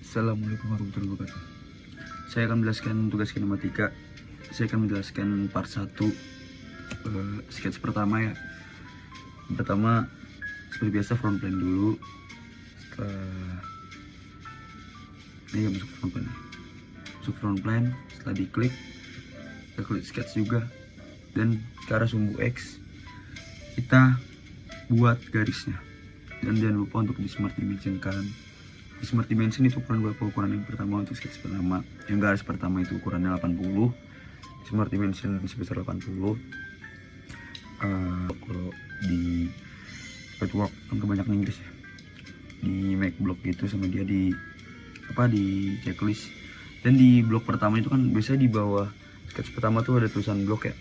Assalamualaikum warahmatullahi wabarakatuh. Saya akan menjelaskan tugas kinematika. Saya akan menjelaskan part 1 sketch pertama ya. Yang pertama seperti biasa front plane dulu. Ini masuk front plane. Masuk front plane, setelah diklik kita klik sketch juga, dan ke arah sumbu X kita buat garisnya. Dan jangan lupa untuk di smart dimension kan. Di smart dimension itu ukuran berapa? Ukuran yang pertama untuk sketch pertama, yang garis pertama itu ukurannya 80. Smart dimension sebesar 80. Kalau di artwork kan kebanyakan Inggris ya, di make block gitu sama dia di checklist. Dan di blok pertama itu kan biasanya di bawah sketch pertama tuh ada tulisan blok ya,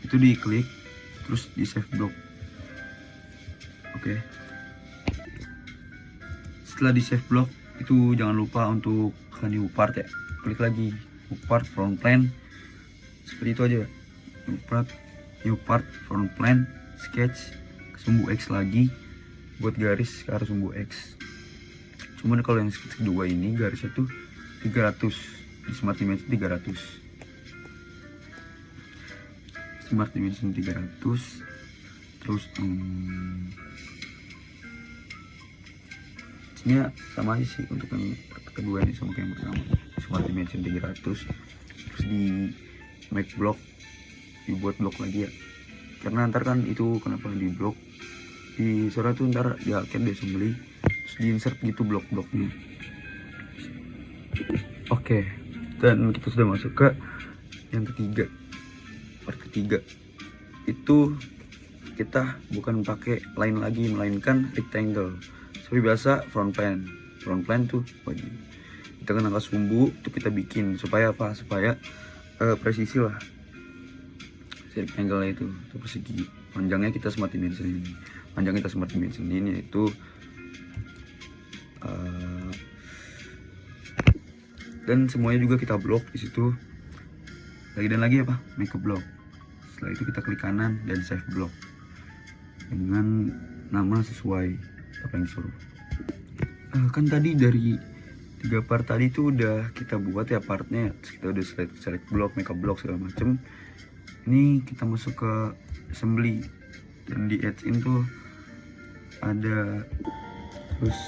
itu diklik terus di save blok. Oke. Setelah di save block itu jangan lupa untuk ke new part ya, klik lagi new part front plane, seperti itu aja. New part front plane sketch ke sumbu X lagi, buat garis ke arah sumbu X. Cuman kalau yang sketch kedua ini garisnya tuh 300 di smart dimension 300. Smart dimension 300. Terus ini sama aja sih untuk yang kedua ini sama kayak yang pertama, smart dimension 300. Terus di make block, dibuat blok lagi ya, karena ntar kan itu kenapa di blok di surat tuh ntar di akhir di assembly, terus di insert gitu blok-bloknya. Oke, dan kita sudah masuk ke yang ketiga. Part ketiga itu kita bukan pakai line lagi, melainkan rectangle. Seperti biasa front plane tuh wajib. Kita kan angka sumbu itu kita bikin supaya apa? Supaya presisi lah. Rectangle itu persegi. Panjangnya kita smart dimension ini. Panjang kita smart dimension ini yaitu dan semuanya juga kita blok di situ. Lagi dan lagi apa? Make a block. Setelah itu kita klik kanan dan save block dengan nama sesuai apa yang disuruh. Kan tadi dari 3 part tadi tuh udah kita buat ya partnya, kita udah select block, make a block segala macem. Ini kita masuk ke assembly, dan di add in tuh ada, terus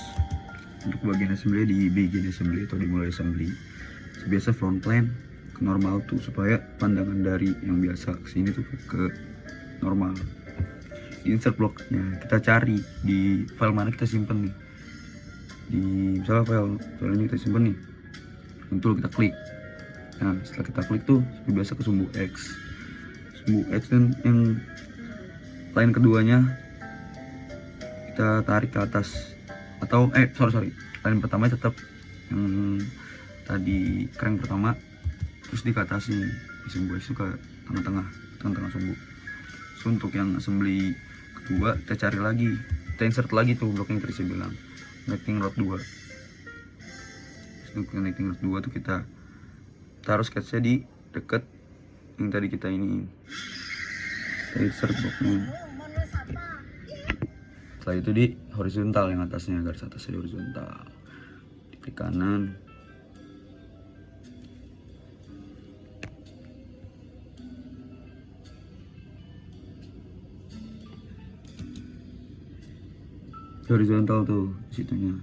untuk bagian assembly di begin assembly atau dimulai assembly. Biasa front plane ke normal tuh supaya pandangan dari yang biasa kesini tuh ke normal. Di insert blocknya kita cari di file mana kita simpen nih, di misalnya file ini kita simpen nih, untuk kita klik. Nah setelah kita klik tuh biasa ke sumbu X, dan yang line keduanya kita tarik ke atas, atau line pertama tetap yang tadi crank pertama, terus di ke atas nih di sumbu X itu ke tengah-tengah sumbu. Terus untuk yang assembly kedua kita cari lagi, kita insert lagi tuh blok yang tadi saya bilang, connecting rod 2. Untuk connecting rod 2 tuh kita taruh sketchnya di deket yang tadi kita ini, kita insert bloknya. Setelah itu di horizontal, yang atasnya, garis atasnya di horizontal, diklik kanan. Horizontal tuh situnya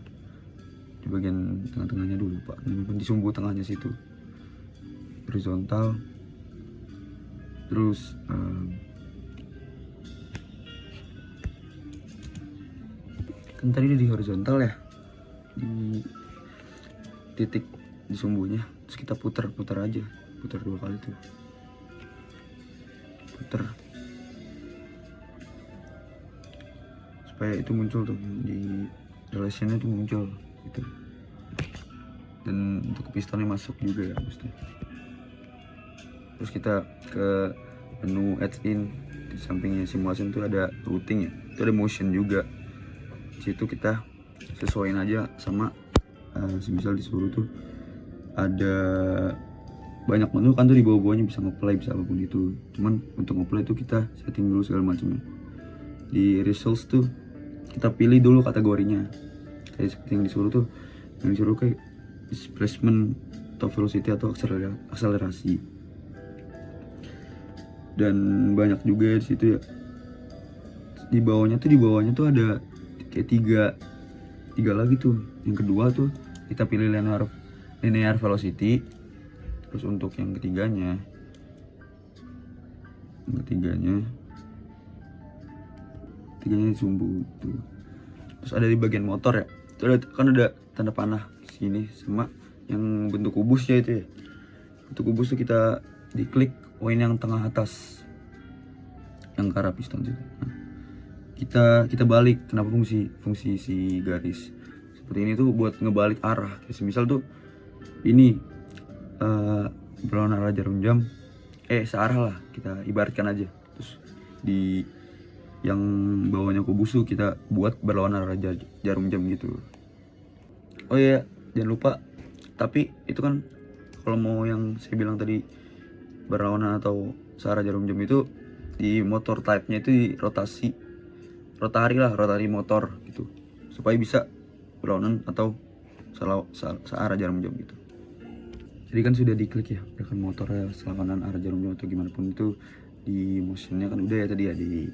di bagian tengah-tengahnya dulu pak, di sumbu tengahnya situ horizontal. Terus kan tadi di horizontal ya, di titik di sumbunya, terus kita putar aja, putar 2 kali tuh, putar supaya itu muncul tuh di relationnya tuh muncul gitu. Dan untuk pistonnya masuk juga ya mesti. Terus kita ke menu add in, di sampingnya simulation tuh ada routing ya, itu ada motion juga. Di situ kita sesuaiin aja sama misal disuruh tuh ada banyak menu kan tuh di bawah-bawahnya, bisa ngeplay bisa apapun itu. Cuman untuk ngeplay itu kita setting dulu segala macamnya. Di results tuh kita pilih dulu kategorinya, kayak seperti yang disuruh tuh, yang disuruh kayak displacement atau velocity atau akselerasi. Dan banyak juga ya di situ ya. Di bawahnya tuh ada kayak tiga lagi tuh. Yang kedua tuh kita pilih linear velocity. Terus untuk yang ketiganya sumbu tuh. Terus ada di bagian motor ya, itu ada tanda panah sini sama yang bentuk kubus ya itu ya. Bentuk kubus tuh kita diklik poin yang tengah atas yang ke arah piston situ. Nah, kita balik. Kenapa fungsi si garis seperti ini tuh buat ngebalik arah. Kayak misal tuh ini berlawanan arah jarum jam, searah lah kita ibaratkan aja. Terus di yang bawahnya kubus tuh kita buat berlawanan arah jarum jam gitu. Oh iya, jangan lupa. Tapi itu kan kalau mau yang saya bilang tadi berlawanan atau searah jarum jam itu di motor type-nya itu di rotari motor gitu, supaya bisa berlawanan atau searah jarum jam gitu. Jadi kan sudah diklik ya gerakan motornya selawanan arah jarum jam atau gimana pun itu di motionnya kan udah ya tadi ya, di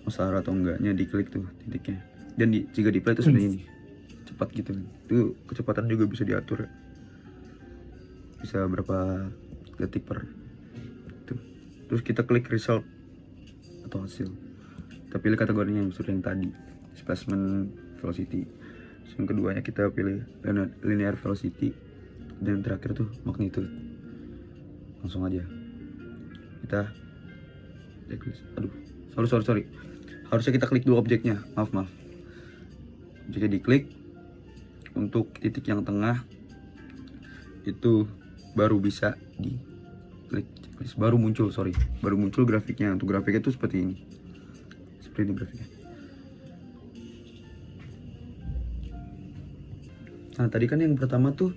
searah atau enggaknya diklik tuh titiknya. Dan jika di play itu sebenarnya ini cepat gitu kan. Itu kecepatan juga bisa diatur ya. Bisa berapa detik per itu. Terus kita klik result atau hasil. Kita pilih kategorinya yang seperti yang tadi, displacement velocity. Terus yang keduanya kita pilih linear velocity. Dan terakhir tuh magnitude. Langsung aja kita checklist. Sorry. Harusnya kita klik dulu objeknya. Maaf. Jika diklik untuk titik yang tengah itu baru bisa diklik checklist. Baru muncul grafiknya. Untuk grafiknya itu seperti ini. Seperti ini grafiknya. Nah, tadi kan yang pertama tuh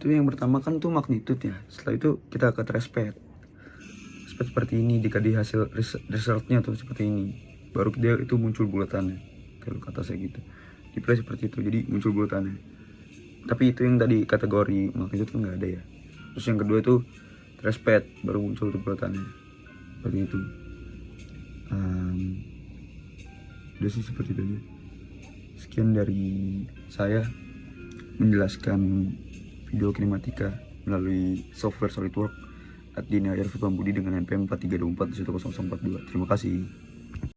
yang pertama kan tuh magnitude ya. Setelah itu kita ke trace seperti ini. Jika di hasil resultnya tuh seperti ini, baru dia itu muncul bulatannya. Kalau kata saya gitu, di play seperti itu, jadi muncul bulatannya. Tapi itu yang tadi kategori magnitude kan nggak ada ya. Terus yang kedua itu trace baru muncul tuh bulatannya seperti itu. Udah sih seperti itu aja. Sekian dari saya menjelaskan video kinematika melalui software SolidWorks @Dini Ayar Budi dengan NPM 4324 1042. Terima kasih.